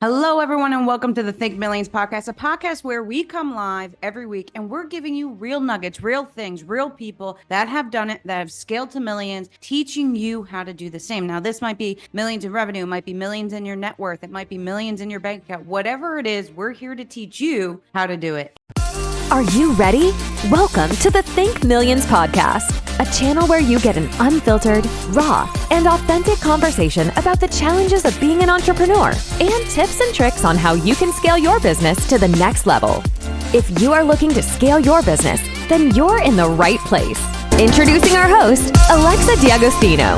Hello, everyone, and welcome to the Think Millions podcast, a podcast where we come live every week and we're giving you real nuggets, real things, real people that have done it, that have scaled to millions, teaching you how to do the same. Now, this might be millions in revenue, it might be millions in your net worth, it might be millions in your bank account. Whatever it is, we're here to teach you how to do it. Are you ready? Welcome to the Think Millions podcast, a channel where you get an unfiltered, raw, and authentic conversation about the challenges of being an entrepreneur and tips and tricks on how you can scale your business to the next level. If you are looking to scale your business, then you're in the right place. Introducing our host, Alexa D'Agostino.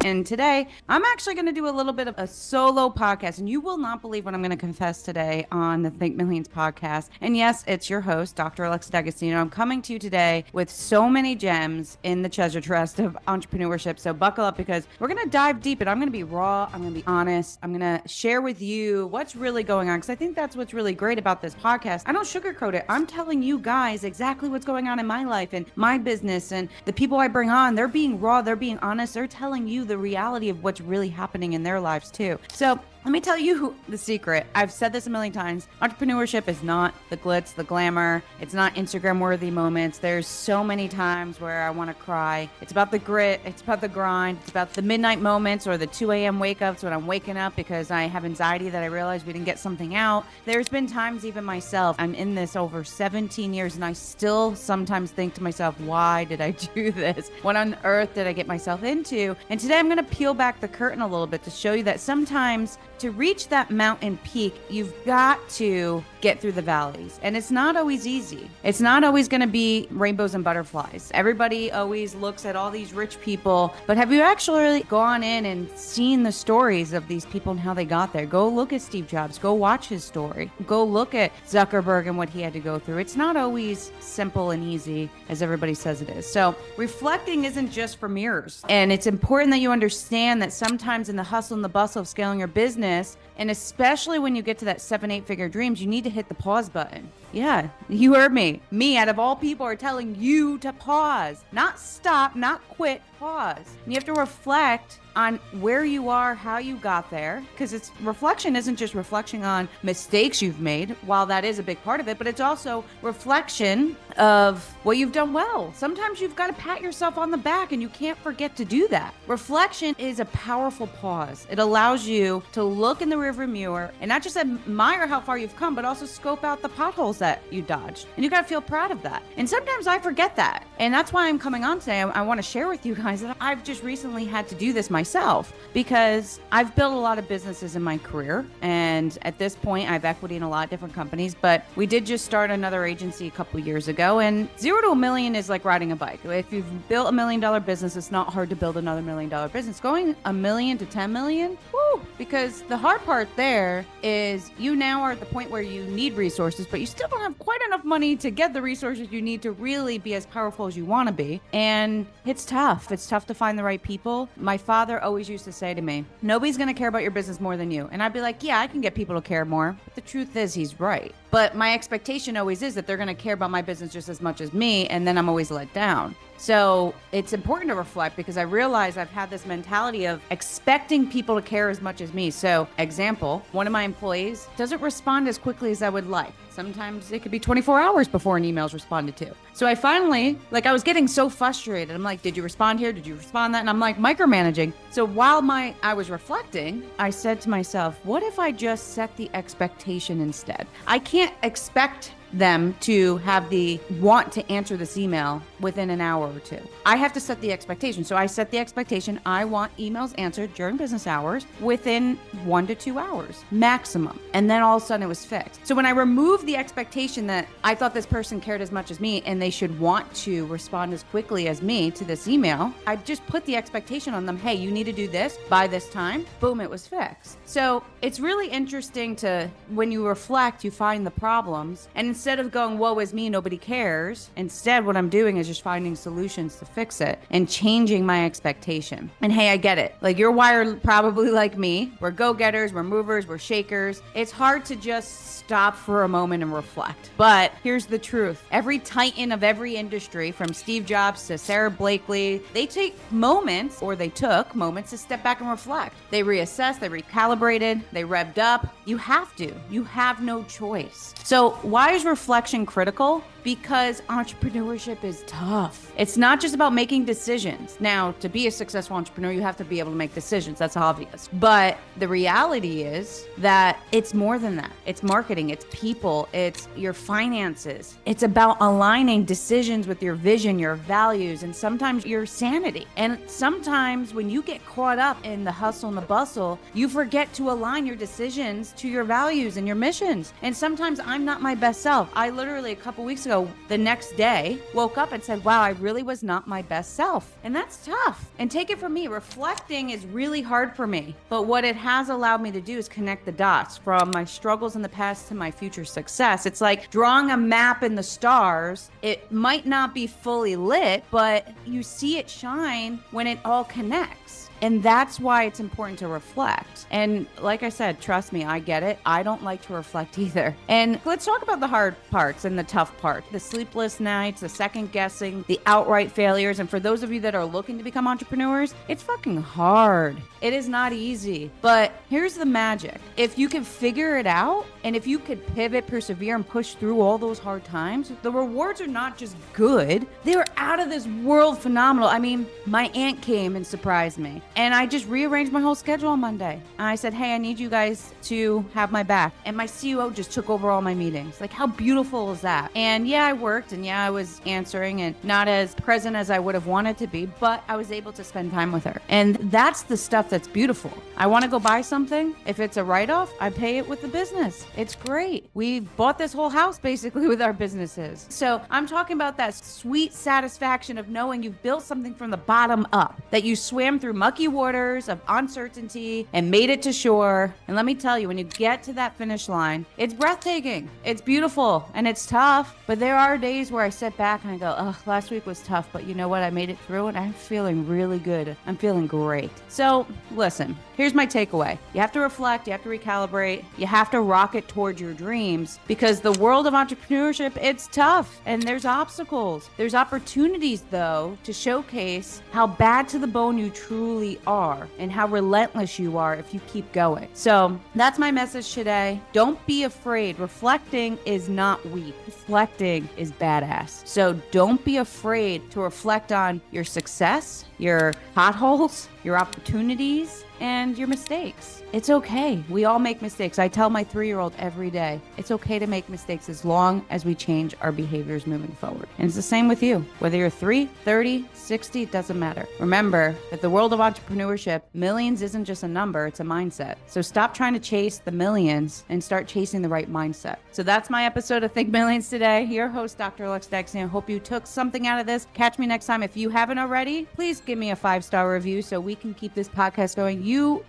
And today, I'm actually going to do a little bit of a solo podcast, and you will not believe what I'm going to confess today on the Think Millions podcast. And yes, it's your host, Dr. Alexa D'Agostino. I'm coming to you today with so many gems in the treasure chest of entrepreneurship. So buckle up because we're going to dive deep, and I'm going to be raw. I'm going to be honest. I'm going to share with you what's really going on, because I think that's what's really great about this podcast. I don't sugarcoat it. I'm telling you guys exactly what's going on in my life and my business, and the people I bring on, they're being raw. They're being honest. They're telling you the reality of what's really happening in their lives too. So let me tell you the secret. I've said this a million times. Entrepreneurship is not the glitz, the glamour. It's not Instagram worthy moments. There's so many times where I want to cry. It's about the grit. It's about the grind. It's about the midnight moments or the 2 a.m. wake ups when I'm waking up because I have anxiety that I realize we didn't get something out. There's been times even myself, I'm in this over 17 years and I still sometimes think to myself, why did I do this? What on earth did I get myself into? And today I'm going to peel back the curtain a little bit to show you that sometimes to reach that mountain peak, you've got to get through the valleys. And it's not always easy. It's not always going to be rainbows and butterflies. Everybody always looks at all these rich people, but have you actually gone in and seen the stories of these people and how they got there? Go look at Steve Jobs. Go watch his story. Go look at Zuckerberg and what he had to go through. It's not always simple and easy as everybody says it is. So reflecting isn't just for mirrors. And it's important that you understand that sometimes in the hustle and the bustle of scaling your business, and especially when you get to that 7-8 figure dreams, you need to hit the pause button. Yeah, you heard me. Me, out of all people, are telling you to pause, not stop, not quit, pause. And you have to reflect on where you are, how you got there, because it's reflection isn't just reflection on mistakes you've made, while that is a big part of it, but it's also reflection of what you've done well. Sometimes you've got to pat yourself on the back and you can't forget to do that. Reflection is a powerful pause. It allows you to look in the rearview mirror and not just admire how far you've come, but also scope out the potholes that you dodged. And you got to feel proud of that. And sometimes I forget that. And that's why I'm coming on today. I want to share with you guys that I've just recently had to do this myself because I've built a lot of businesses in my career. And at this point, I have equity in a lot of different companies, but we did just start another agency a couple years ago. And 0 to $1 million is like riding a bike. If you've built $1 million business, it's not hard to build another $1 million business. Going $1 million to 10 million, woo! Because the hard part there is you now are at the point where you need resources, but you still don't have quite enough money to get the resources you need to really be as powerful as you want to be. And it's tough. It's tough to find the right people. My father always used to say to me, nobody's going to care about your business more than you. And I'd be like, yeah, I can get people to care more. But the truth is he's right. But my expectation always is that they're going to care about my business just as much as me. And then I'm always let down. So it's important to reflect because I realize I've had this mentality of expecting people to care as much as me. So example, one of my employees doesn't respond as quickly as I would like. Sometimes it could be 24 hours before an email is responded to. So I finally, I was getting so frustrated. I'm like, did you respond here? Did you respond that? And I'm like micromanaging. So while I was reflecting, I said to myself, what if I just set the expectation instead? I can't expect them to have the want to answer this email within an hour or two. I have to set the expectation. So I set the expectation. I want emails answered during business hours within 1 to 2 hours maximum. And then all of a sudden it was fixed. So when I removed the expectation that I thought this person cared as much as me and they should want to respond as quickly as me to this email, I just put the expectation on them. Hey, you need to do this by this time. Boom, it was fixed. So it's really interesting to, when you reflect, you find the problems. And instead of going, woe is me, nobody cares, instead what I'm doing is just finding solutions to fix it and changing my expectation. And hey, I get it. Like, you're wired probably like me. We're go-getters, we're movers, we're shakers. It's hard to just stop for a moment and reflect. But here's the truth. Every titan of every industry, from Steve Jobs to Sarah Blakely, they took moments to step back and reflect. They reassessed, they recalibrated, they revved up. You have to. You have no choice. So why is reflection critical? Because entrepreneurship is tough. It's not just about making decisions. Now, to be a successful entrepreneur, you have to be able to make decisions. That's obvious. But the reality is that it's more than that. It's marketing, it's people, it's your finances. It's about aligning decisions with your vision, your values, and sometimes your sanity. And sometimes when you get caught up in the hustle and the bustle, you forget to align your decisions to your values and your missions. And sometimes I'm not my best self. I literally, a couple weeks ago, the next day, woke up and said, wow, I really was not my best self. And that's tough. And take it from me, reflecting is really hard for me. But what it has allowed me to do is connect the dots from my struggles in the past to my future success. It's like drawing a map in the stars. It might not be fully lit, but you see it shine when it all connects. And that's why it's important to reflect. And like I said, trust me, I get it. I don't like to reflect either. And let's talk about the hard parts and the tough part. The sleepless nights, the second guessing, the outright failures. And for those of you that are looking to become entrepreneurs, it's fucking hard. It is not easy. But here's the magic. If you can figure it out, and if you could pivot, persevere, and push through all those hard times, the rewards are not just good, they're out of this world phenomenal. I mean, my aunt came and surprised me. And I just rearranged my whole schedule on Monday. And I said, hey, I need you guys to have my back. And my COO just took over all my meetings. Like, how beautiful is that? And yeah, I worked, and yeah, I was answering and not as present as I would have wanted to be, but I was able to spend time with her. And that's the stuff that's beautiful. I want to go buy something. If it's a write-off, I pay it with the business. It's great. We bought this whole house basically with our businesses. So I'm talking about that sweet satisfaction of knowing you've built something from the bottom up, that you swam through mucky waters of uncertainty and made it to shore. And let me tell you, when you get to that finish line, it's breathtaking. It's beautiful and it's tough. But there are days where I sit back and I go, oh, last week was tough, but you know what? I made it through and I'm feeling really good. I'm feeling great. So listen, here's my takeaway. You have to reflect, you have to recalibrate, you have to rocket towards your dreams, because the world of entrepreneurship, it's tough and there's obstacles. There's opportunities though to showcase how bad to the bone you truly are and how relentless you are if you keep going. So that's my message today. Don't be afraid. Reflecting is not weak. Reflecting is badass. So don't be afraid to reflect on your success, your potholes, your opportunities, and your mistakes. It's okay. We all make mistakes. I tell my 3-year-old every day, it's okay to make mistakes as long as we change our behaviors moving forward. And it's the same with you. Whether you're 3, 30, 60, it doesn't matter. Remember that the world of entrepreneurship, millions isn't just a number, it's a mindset. So stop trying to chase the millions and start chasing the right mindset. So that's my episode of Think Millions today. Your host, Dr. Alex Dexter. I hope you took something out of this. Catch me next time. If you haven't already, please give me a 5-star review so we can keep this podcast going. You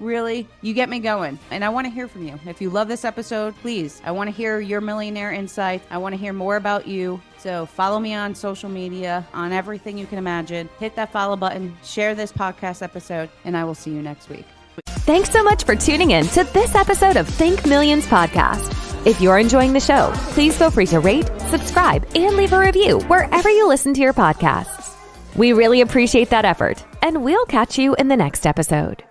get me going. And I want to hear from you. If you love this episode, please, I want to hear your millionaire insights. I want to hear more about you. So follow me on social media, on everything you can imagine. Hit that follow button, share this podcast episode, and I will see you next week. Thanks so much for tuning in to this episode of Think Millions Podcast. If you're enjoying the show, please feel free to rate, subscribe, and leave a review wherever you listen to your podcasts. We really appreciate that effort, and we'll catch you in the next episode.